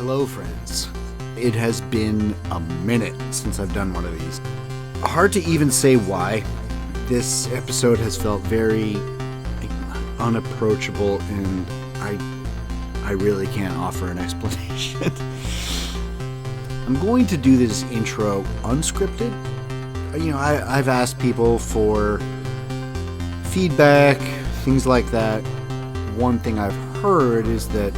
Hello, friends. It has been a minute since I've done one of these. Hard to even say why. This episode has felt very unapproachable, and I really can't offer an explanation. I'm going to do this intro unscripted. I've asked people for feedback, things like that. One thing I've heard is that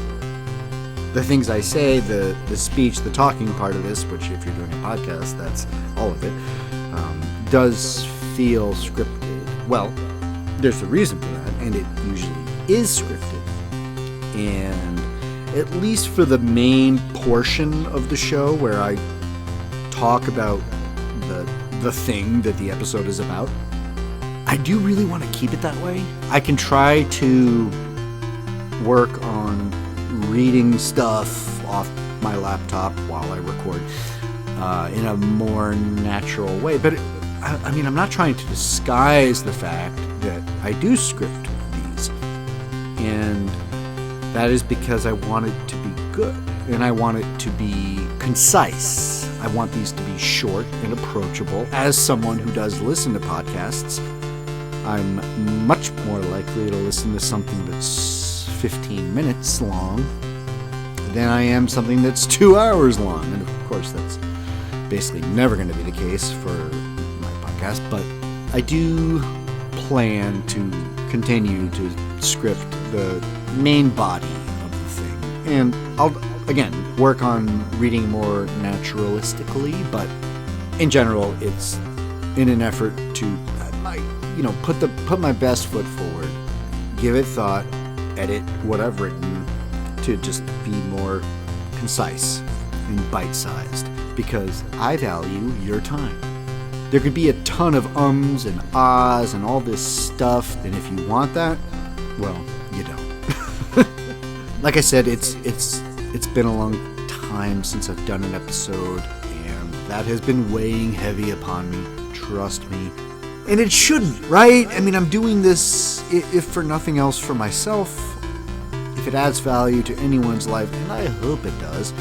the things I say, the speech, the talking part of this, which if you're doing a podcast, that's all of it, does feel scripted. Well, there's a reason for that, and it usually is scripted. And at least for the main portion of the show where I talk about the thing that the episode is about, I do really want to keep it that way. I can try to work on reading stuff off my laptop while I record in a more natural way. But I'm not trying to disguise the fact that I do script these. And that is because I want it to be good. And I want it to be concise. I want these to be short and approachable. As someone who does listen to podcasts, I'm much more likely to listen to something that's 15 minutes long than I am something that's 2 hours long. And of course, that's basically never going to be the case for my podcast, but I do plan to continue to script the main body of the thing. And I'll, again, work on reading more naturalistically, but in general, it's in an effort to, put my best foot forward, give it thought, edit what I've written to just be more concise and bite-sized, because I value your time. There could be a ton of ums and ahs and all this stuff, and if you want that, well, you don't. Like I said, it's been a long time since I've done an episode, and that has been weighing heavy upon me, trust me. And it shouldn't, right? I'm doing this, if for nothing else, for myself. If it adds value to anyone's life, and I hope it does.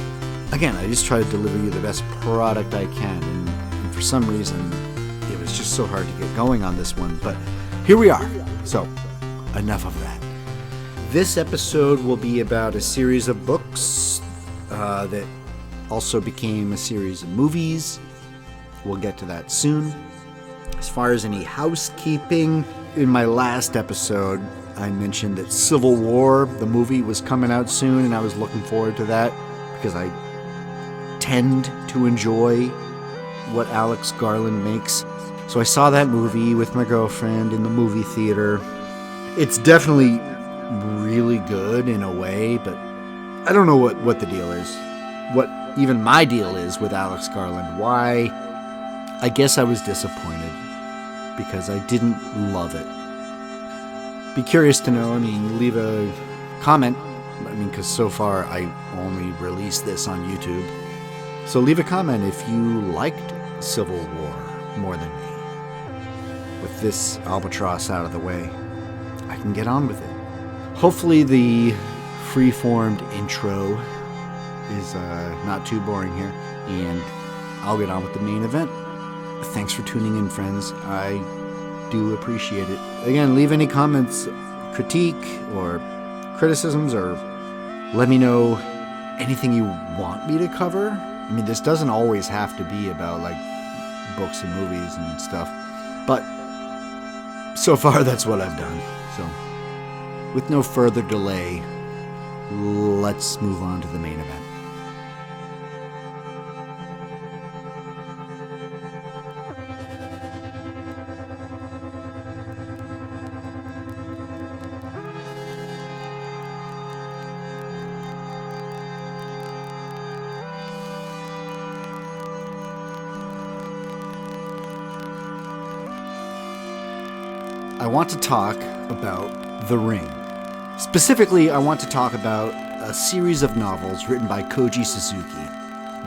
Again, I just try to deliver you the best product I can, and for some reason, it was just so hard to get going on this one, but here we are. So, enough of that. This episode will be about a series of books that also became a series of movies. We'll get to that soon. As far as any housekeeping, in my last episode, I mentioned that Civil War, the movie, was coming out soon, and I was looking forward to that because I tend to enjoy what Alex Garland makes. So I saw that movie with my girlfriend in the movie theater. It's definitely really good in a way, but I don't know what the deal is. What even my deal is with Alex Garland. Why? I guess I was disappointed because I didn't love it. Be curious to know. Leave a comment. Because so far I only released this on YouTube. So leave a comment if you liked Civil War more than me. With this albatross out of the way, I can get on with it. Hopefully the free-formed intro is not too boring here, and I'll get on with the main event. Thanks for tuning in, friends. I do appreciate it. Again, leave any comments, critique, or criticisms, or let me know anything you want me to cover. This doesn't always have to be about, books and movies and stuff, but so far that's what I've done. So, with no further delay, let's move on to the main event. I want to talk about The Ring. Specifically, I want to talk about a series of novels written by Koji Suzuki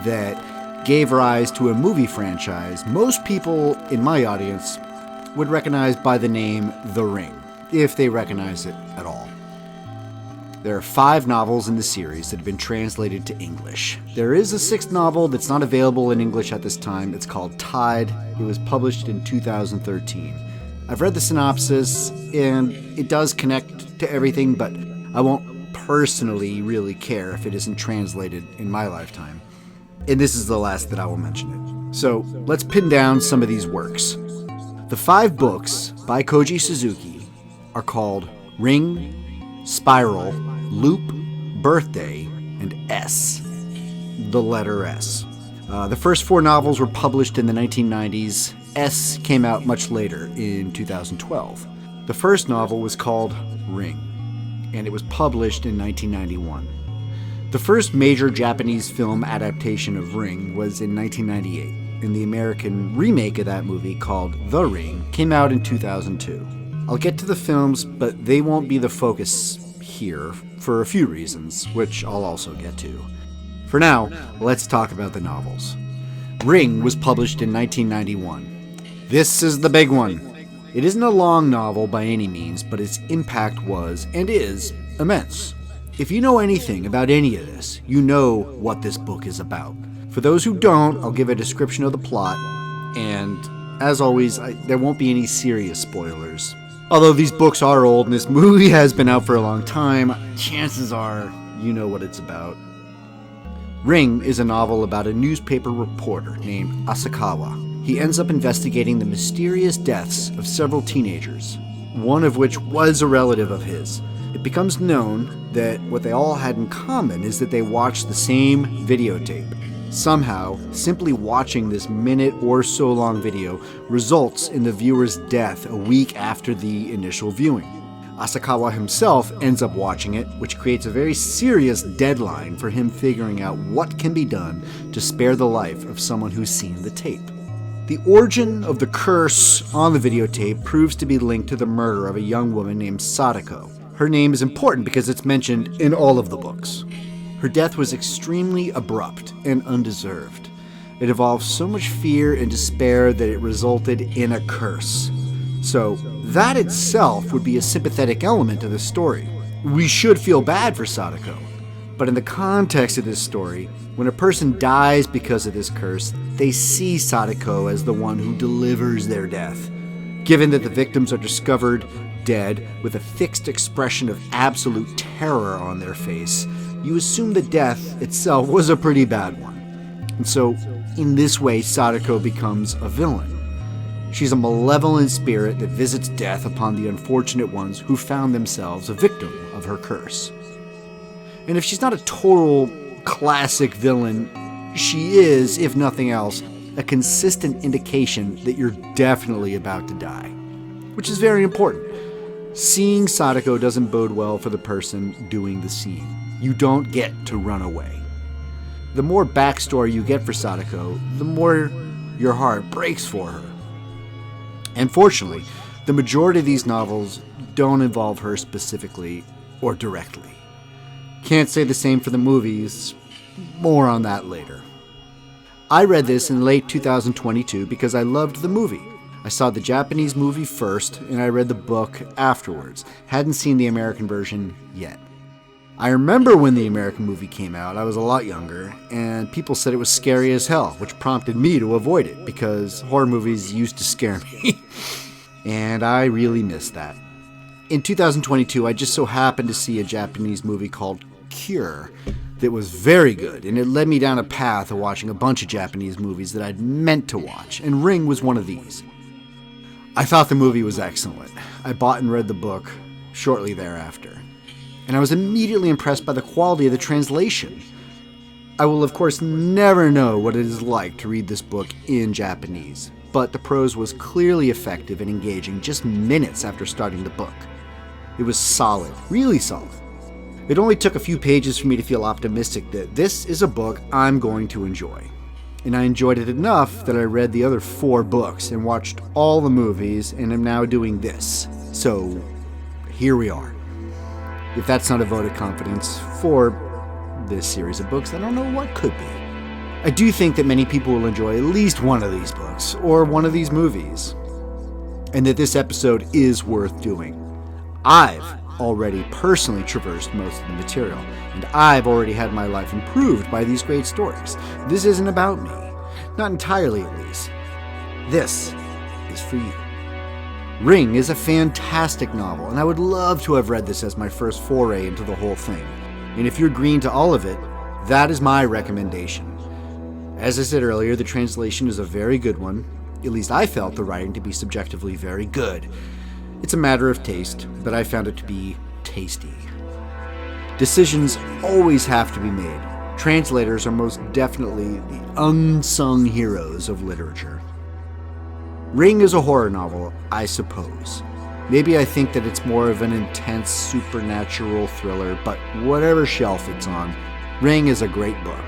that gave rise to a movie franchise most people in my audience would recognize by the name The Ring, if they recognize it at all. There are 5 novels in the series that have been translated to English. There is a 6th novel that's not available in English at this time. It's called Tide. It was published in 2013. I've read the synopsis, and it does connect to everything, but I won't personally really care if it isn't translated in my lifetime. And this is the last that I will mention it. So let's pin down some of these works. The 5 books by Koji Suzuki are called Ring, Spiral, Loop, Birthday, and S. The letter S. The first 4 novels were published in the 1990s. S came out much later in 2012. The first novel was called Ring, and it was published in 1991. The first major Japanese film adaptation of Ring was in 1998, and the American remake of that movie called The Ring came out in 2002. I'll get to the films, but they won't be the focus here for a few reasons, which I'll also get to. For now, let's talk about the novels. Ring was published in 1991. This is the big one. It isn't a long novel by any means, but its impact was, and is, immense. If you know anything about any of this, you know what this book is about. For those who don't, I'll give a description of the plot, and as always, there won't be any serious spoilers. Although these books are old and this movie has been out for a long time, chances are you know what it's about. Ring is a novel about a newspaper reporter named Asakawa. He ends up investigating the mysterious deaths of several teenagers, one of which was a relative of his. It becomes known that what they all had in common is that they watched the same videotape. Somehow, simply watching this minute or so long video results in the viewer's death a week after the initial viewing. Asakawa himself ends up watching it, which creates a very serious deadline for him figuring out what can be done to spare the life of someone who's seen the tape. The origin of the curse on the videotape proves to be linked to the murder of a young woman named Sadako. Her name is important because it's mentioned in all of the books. Her death was extremely abrupt and undeserved. It involved so much fear and despair that it resulted in a curse. So, that itself would be a sympathetic element to the story. We should feel bad for Sadako. But in the context of this story, when a person dies because of this curse, they see Sadako as the one who delivers their death. Given that the victims are discovered dead with a fixed expression of absolute terror on their face, you assume the death itself was a pretty bad one. And so, in this way, Sadako becomes a villain. She's a malevolent spirit that visits death upon the unfortunate ones who found themselves a victim of her curse. And if she's not a total classic villain, she is, if nothing else, a consistent indication that you're definitely about to die, which is very important. Seeing Sadako doesn't bode well for the person doing the scene. You don't get to run away. The more backstory you get for Sadako, the more your heart breaks for her. And fortunately, the majority of these novels don't involve her specifically or directly. Can't say the same for the movies. More on that later. I read this in late 2022 because I loved the movie. I saw the Japanese movie first, and I read the book afterwards. Hadn't seen the American version yet. I remember when the American movie came out, I was a lot younger, and people said it was scary as hell, which prompted me to avoid it, because horror movies used to scare me. And I really missed that. In 2022, I just so happened to see a Japanese movie called Cure that was very good, and it led me down a path of watching a bunch of Japanese movies that I'd meant to watch, and Ring was one of these. I thought the movie was excellent. I bought and read the book shortly thereafter, and I was immediately impressed by the quality of the translation. I will, of course, never know what it is like to read this book in Japanese, but the prose was clearly effective and engaging just minutes after starting the book. It was solid, really solid. It only took a few pages for me to feel optimistic that this is a book I'm going to enjoy. And I enjoyed it enough that I read the other 4 books and watched all the movies and am now doing this. So, here we are. If that's not a vote of confidence for this series of books, I don't know what could be. I do think that many people will enjoy at least one of these books, or one of these movies, and that this episode is worth doing. I've already personally traversed most of the material, and I've already had my life improved by these great stories. This isn't about me. Not entirely, at least. This is for you. Ring is a fantastic novel, and I would love to have read this as my first foray into the whole thing. And if you're green to all of it, that is my recommendation. As I said earlier, the translation is a very good one. At least I felt the writing to be subjectively very good. It's a matter of taste, but I found it to be tasty. Decisions always have to be made. Translators are most definitely the unsung heroes of literature. Ring is a horror novel, I suppose. Maybe I think that it's more of an intense supernatural thriller, but whatever shelf it's on, Ring is a great book.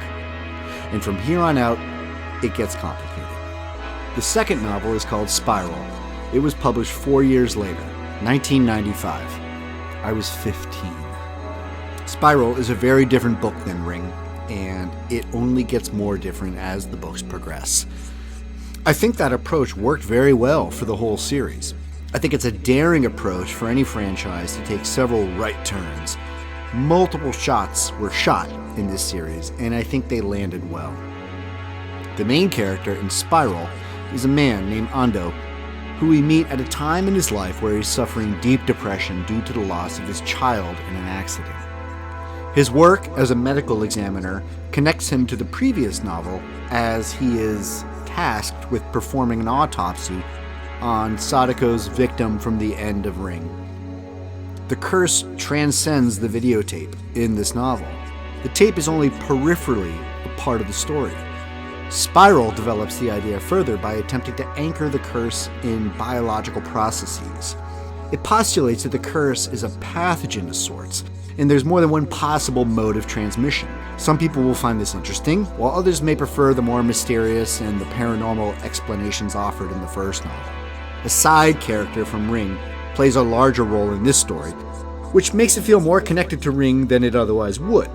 And from here on out, it gets complicated. The second novel is called Spiral. It was published 4 years later, 1995. I was 15. Spiral is a very different book than Ring, and it only gets more different as the books progress. I think that approach worked very well for the whole series. I think it's a daring approach for any franchise to take several right turns. Multiple shots were shot in this series, and I think they landed well. The main character in Spiral is a man named Ando, who we meet at a time in his life where he's suffering deep depression due to the loss of his child in an accident. His work as a medical examiner connects him to the previous novel, as he is tasked with performing an autopsy on Sadako's victim from the end of Ring. The curse transcends the videotape in this novel. The tape is only peripherally a part of the story. Spiral develops the idea further by attempting to anchor the curse in biological processes. It postulates that the curse is a pathogen of sorts, and there's more than one possible mode of transmission. Some people will find this interesting, while others may prefer the more mysterious and the paranormal explanations offered in the first novel. A side character from Ring plays a larger role in this story, which makes it feel more connected to Ring than it otherwise would,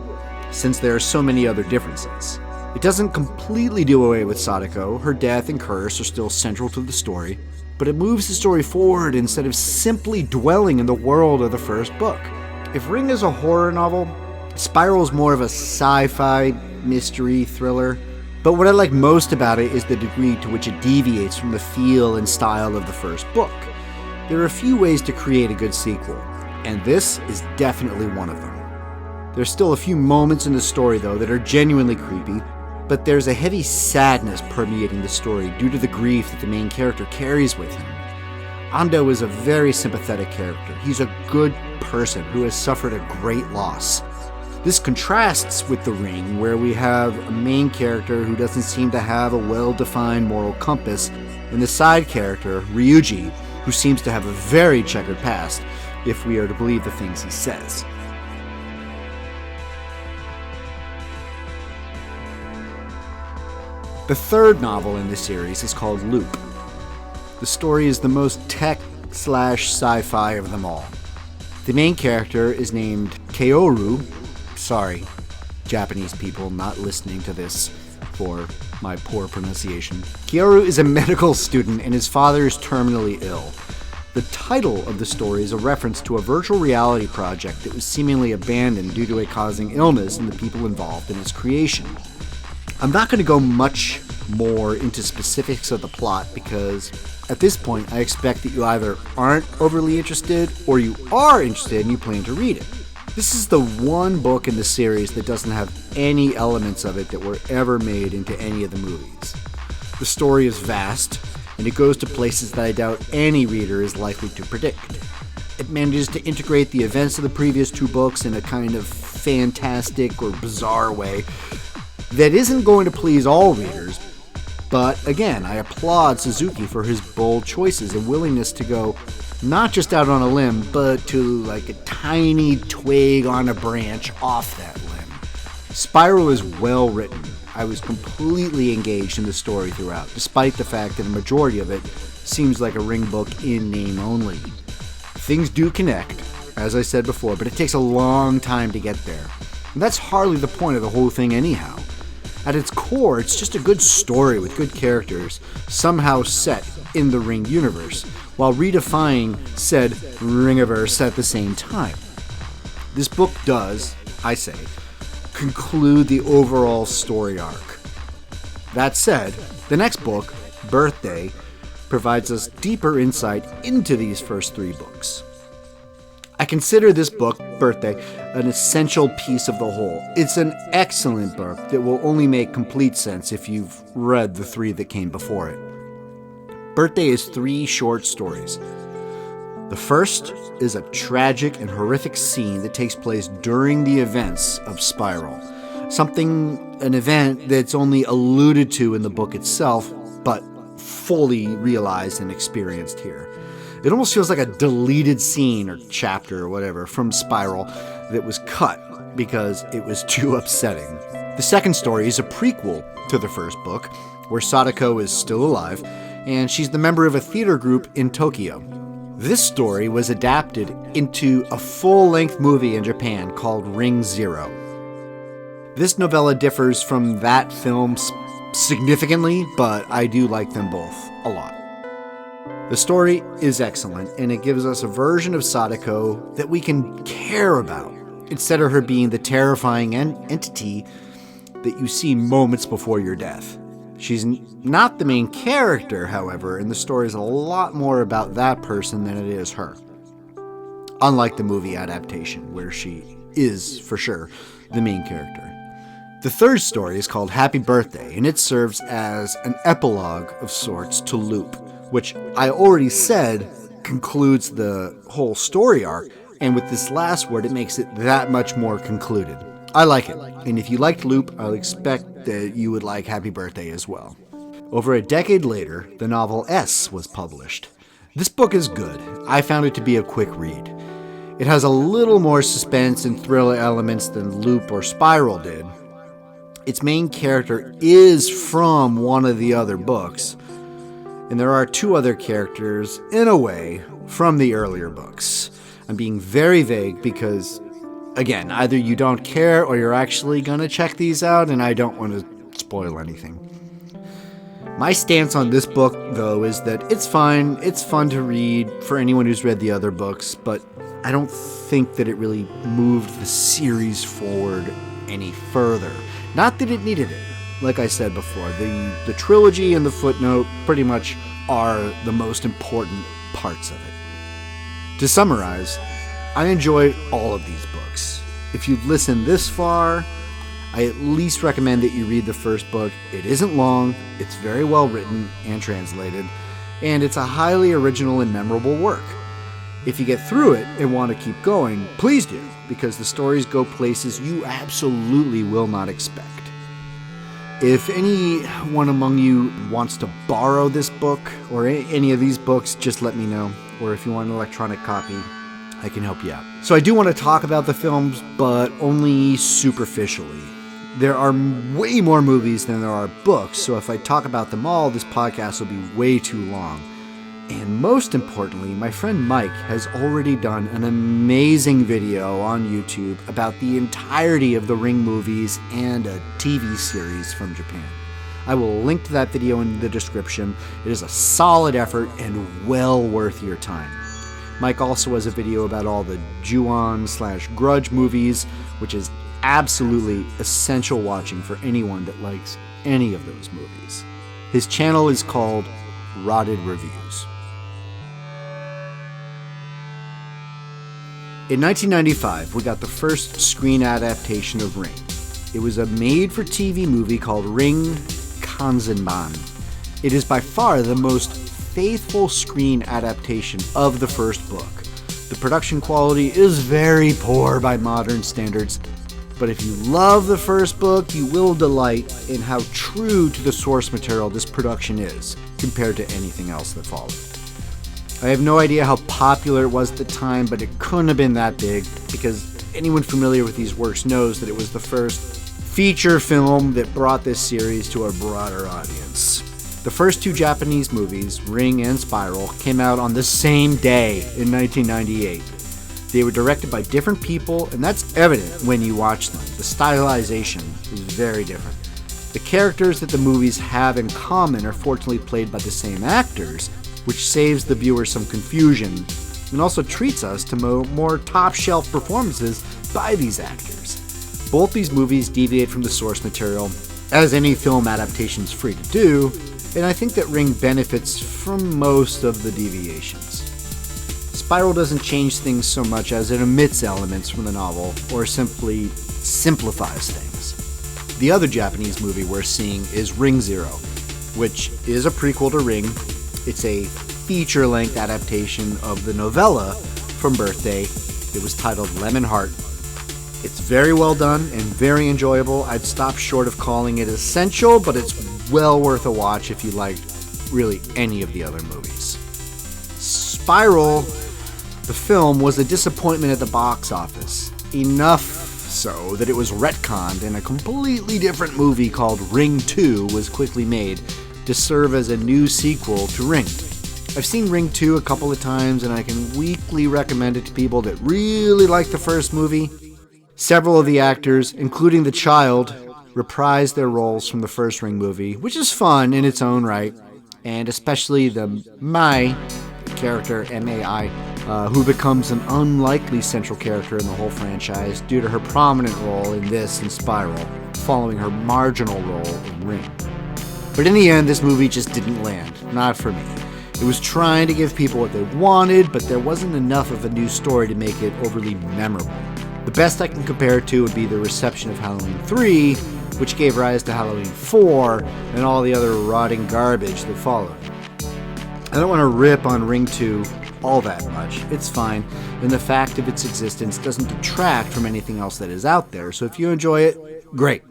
since there are so many other differences. It doesn't completely do away with Sadako. Her death and curse are still central to the story, but it moves the story forward instead of simply dwelling in the world of the first book. If Ring is a horror novel, Spiral is more of a sci-fi mystery thriller, but what I like most about it is the degree to which it deviates from the feel and style of the first book. There are a few ways to create a good sequel, and this is definitely one of them. There's still a few moments in the story, though, that are genuinely creepy, but there's a heavy sadness permeating the story due to the grief that the main character carries with him. Ando is a very sympathetic character. He's a good person who has suffered a great loss. This contrasts with The Ring, where we have a main character who doesn't seem to have a well-defined moral compass, and the side character, Ryuji, who seems to have a very checkered past, if we are to believe the things he says. The third novel in this series is called Loop. The story is the most tech/sci-fi of them all. The main character is named Kaoru. Sorry, Japanese people not listening to this for my poor pronunciation. Kaoru is a medical student and his father is terminally ill. The title of the story is a reference to a virtual reality project that was seemingly abandoned due to it causing illness in the people involved in its creation. I'm not going to go much more into specifics of the plot because at this point I expect that you either aren't overly interested or you are interested and you plan to read it. This is the one book in the series that doesn't have any elements of it that were ever made into any of the movies. The story is vast and it goes to places that I doubt any reader is likely to predict. It manages to integrate the events of the previous two books in a kind of fantastic or bizarre way that isn't going to please all readers, but again, I applaud Suzuki for his bold choices and willingness to go not just out on a limb, but to like a tiny twig on a branch off that limb. Spiral is well written. I was completely engaged in the story throughout, despite the fact that a majority of it seems like a Ring book in name only. Things do connect, as I said before, but it takes a long time to get there. And that's hardly the point of the whole thing anyhow. At its core, it's just a good story with good characters, somehow set in the Ring universe, while redefining said Ringiverse at the same time. This book does, I say, conclude the overall story arc. That said, the next book, Birthday, provides us deeper insight into these first 3 books. I consider this book, Birthday, an essential piece of the whole. It's an excellent book that will only make complete sense if you've read the 3 that came before it. Birthday is 3 short stories. The first is a tragic and horrific scene that takes place during the events of Spiral. An event that's only alluded to in the book itself, but fully realized and experienced here. It almost feels like a deleted scene or chapter or whatever from Spiral that was cut because it was too upsetting. The second story is a prequel to the first book, where Sadako is still alive, and she's the member of a theater group in Tokyo. This story was adapted into a full-length movie in Japan called Ring Zero. This novella differs from that film significantly, but I do like them both a lot. The story is excellent, and it gives us a version of Sadako that we can care about, instead of her being the terrifying entity that you see moments before your death. She's not the main character, however, and the story is a lot more about that person than it is her. Unlike the movie adaptation, where she is, for sure, the main character. The third story is called Happy Birthday, and it serves as an epilogue of sorts to Loop, which I already said concludes the whole story arc, and with this last word, it makes it that much more concluded. I like it, and if you liked Loop, I'll expect that you would like Happy Birthday as well. Over a decade later, the novel S was published. This book is good. I found it to be a quick read. It has a little more suspense and thriller elements than Loop or Spiral did. Its main character is from one of the other books, and there are 2 other characters, in a way, from the earlier books. I'm being very vague because, again, either you don't care or you're actually going to check these out, and I don't want to spoil anything. My stance on this book, though, is that it's fine, it's fun to read for anyone who's read the other books, but I don't think that it really moved the series forward any further. Not that it needed it. Like I said before, the trilogy and the footnote pretty much are the most important parts of it. To summarize, I enjoyed all of these books. If you've listened this far, I at least recommend that you read the first book. It isn't long, it's very well written and translated, and it's a highly original and memorable work. If you get through it and want to keep going, please do, because the stories go places you absolutely will not expect. If anyone among you wants to borrow this book or any of these books, just let me know. Or if you want an electronic copy, I can help you out. So I do want to talk about the films, but only superficially. There are way more movies than there are books, so if I talk about them all, this podcast will be way too long. And most importantly, my friend Mike has already done an amazing video on YouTube about the entirety of the Ring movies and a TV series from Japan. I will link to that video in the description. It is a solid effort and well worth your time. Mike also has a video about all the Ju-on/Grudge movies, which is absolutely essential watching for anyone that likes any of those movies. His channel is called Rotted Reviews. In 1995, we got the first screen adaptation of Ring. It was a made-for-TV movie called Ring Kanzenban. It is by far the most faithful screen adaptation of the first book. The production quality is very poor by modern standards, but if you love the first book, you will delight in how true to the source material this production is, compared to anything else that followed. I have no idea how popular it was at the time, but it couldn't have been that big, because anyone familiar with these works knows that it was the first feature film that brought this series to a broader audience. The first 2 Japanese movies, Ring and Spiral, came out on the same day in 1998. They were directed by different people, and that's evident when you watch them. The stylization is very different. The characters that the movies have in common are fortunately played by the same actors, which saves the viewer some confusion and also treats us to more top-shelf performances by these actors. Both these movies deviate from the source material, as any film adaptation is free to do, and I think that Ring benefits from most of the deviations. Spiral doesn't change things so much as it omits elements from the novel, or simply simplifies things. The other Japanese movie we're seeing is Ring Zero, which is a prequel to Ring. It's a feature-length adaptation of the novella from Birthday. It was titled Lemon Heart. It's very well done and very enjoyable. I'd stop short of calling it essential, but it's well worth a watch if you liked really any of the other movies. Spiral, the film, was a disappointment at the box office. Enough so that it was retconned and a completely different movie called Ring 2 was quickly made to serve as a new sequel to Ring. I've seen Ring 2 a couple of times and I can weakly recommend it to people that really like the first movie. Several of the actors, including the child, reprised their roles from the first Ring movie, which is fun in its own right, and especially the Mai character, M-A-I, who becomes an unlikely central character in the whole franchise due to her prominent role in this and Spiral, following her marginal role in Ring. But in the end, this movie just didn't land, not for me. It was trying to give people what they wanted, but there wasn't enough of a new story to make it overly memorable. The best I can compare it to would be the reception of Halloween 3, which gave rise to Halloween 4 and all the other rotting garbage that followed. I don't want to rip on Ring 2 all that much. It's fine, and the fact of its existence doesn't detract from anything else that is out there, so if you enjoy it, great.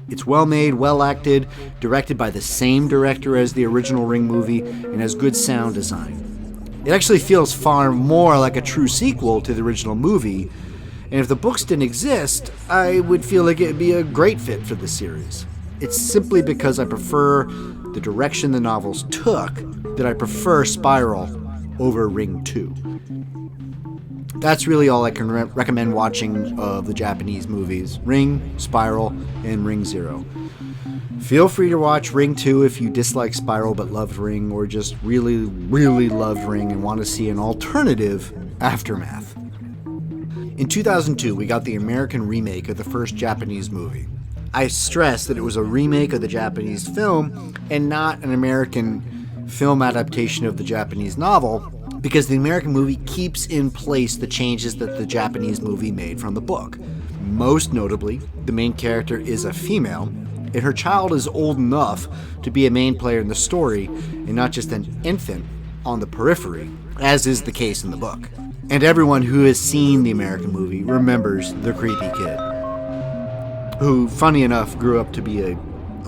It's well made, well acted, directed by the same director as the original Ring movie, and has good sound design. It actually feels far more like a true sequel to the original movie, and if the books didn't exist, I would feel like it'd be a great fit for the series. It's simply because I prefer the direction the novels took that I prefer Spiral over Ring 2. That's really all I can recommend watching of the Japanese movies: Ring, Spiral, and Ring Zero. Feel free to watch Ring 2 if you dislike Spiral but loved Ring, or just really, really loved Ring and want to see an alternative aftermath. In 2002, we got the American remake of the first Japanese movie. I stress that it was a remake of the Japanese film and not an American film adaptation of the Japanese novel, because the American movie keeps in place the changes that the Japanese movie made from the book. Most notably, the main character is a female, and her child is old enough to be a main player in the story and not just an infant on the periphery, as is the case in the book. And everyone who has seen the American movie remembers the creepy kid, who, funny enough, grew up to be a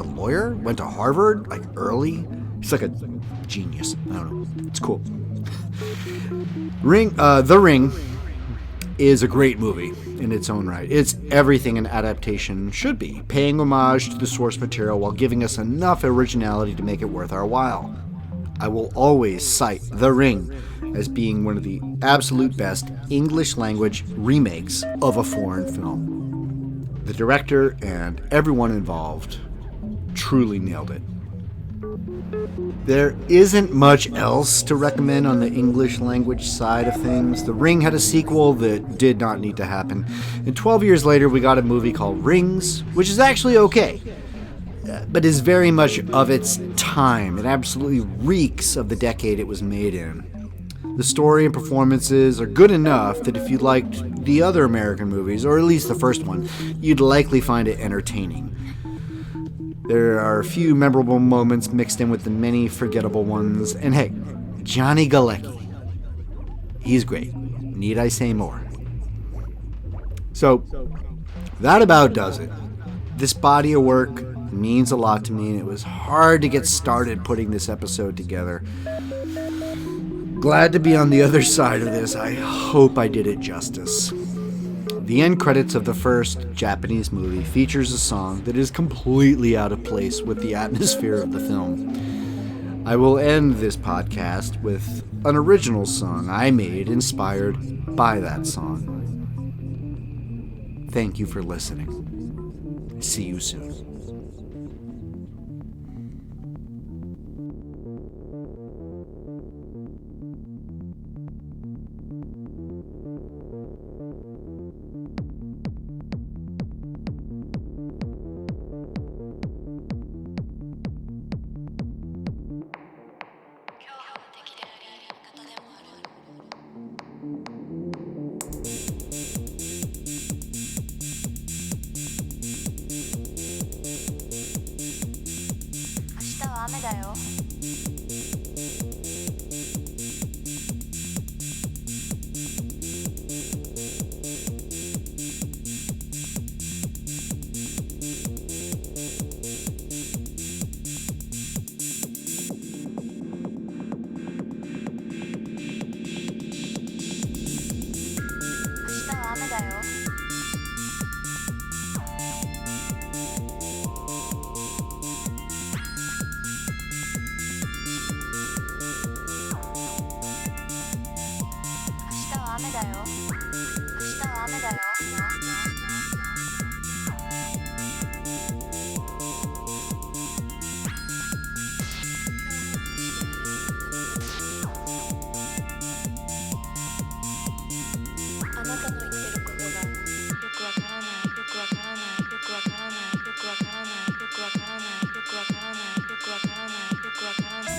lawyer, went to Harvard, like early. He's like a genius. I don't know. It's cool. The Ring is a great movie in its own right. It's everything an adaptation should be, paying homage to the source material while giving us enough originality to make it worth our while. I will always cite The Ring as being one of the absolute best English language remakes of a foreign film. The director and everyone involved truly nailed it. There isn't much else to recommend on the English language side of things. The Ring had a sequel that did not need to happen. And 12 years later, we got a movie called Rings, which is actually okay, but is very much of its time. It absolutely reeks of the decade it was made in. The story and performances are good enough that if you liked the other American movies, or at least the first one, you'd likely find it entertaining. There are a few memorable moments mixed in with the many forgettable ones, and hey, Johnny Galecki. He's great. Need I say more? So, that about does it. This body of work means a lot to me, and it was hard to get started putting this episode together. Glad to be on the other side of this. I hope I did it justice. The end credits of the first Japanese movie features a song that is completely out of place with the atmosphere of the film. I will end this podcast with an original song I made inspired by that song. Thank you for listening. See you soon. 日は雨だよ。あなたの言ってることがよくわからない、よくわからない、よくわからない、よくわからない、よくわからない、よくわからない、よくわからない、よくわからない。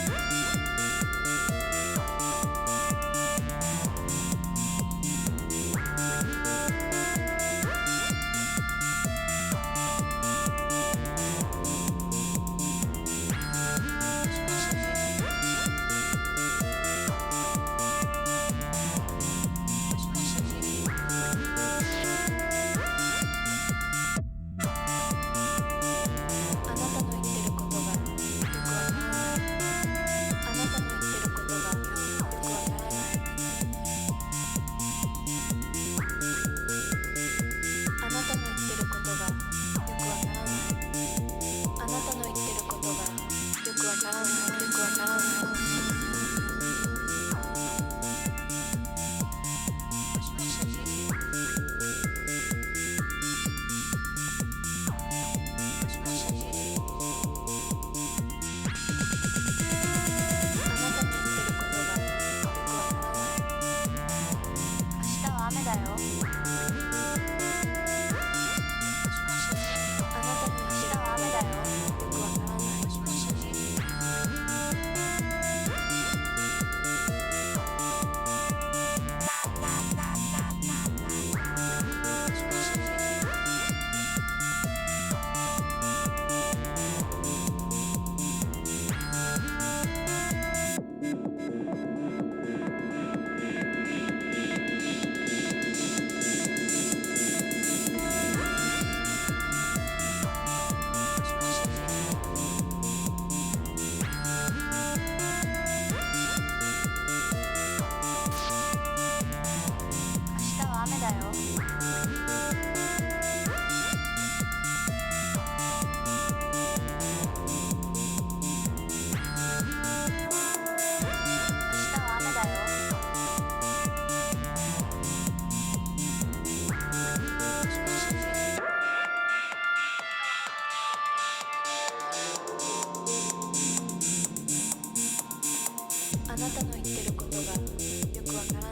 あなたの言ってることがよくわからない。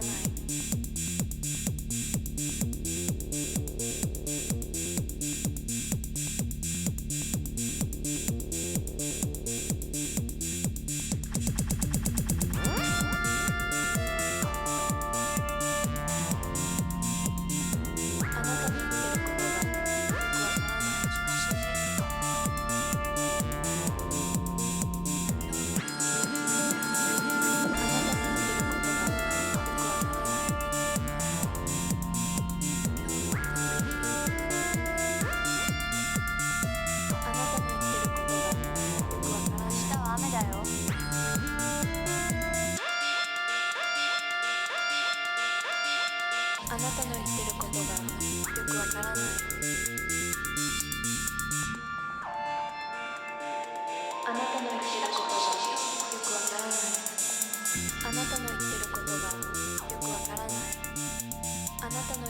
あなたの言ってることがよくわからない。あなたの言ってることがよくわからない。あなたの言ってることがよくわからない。あなたの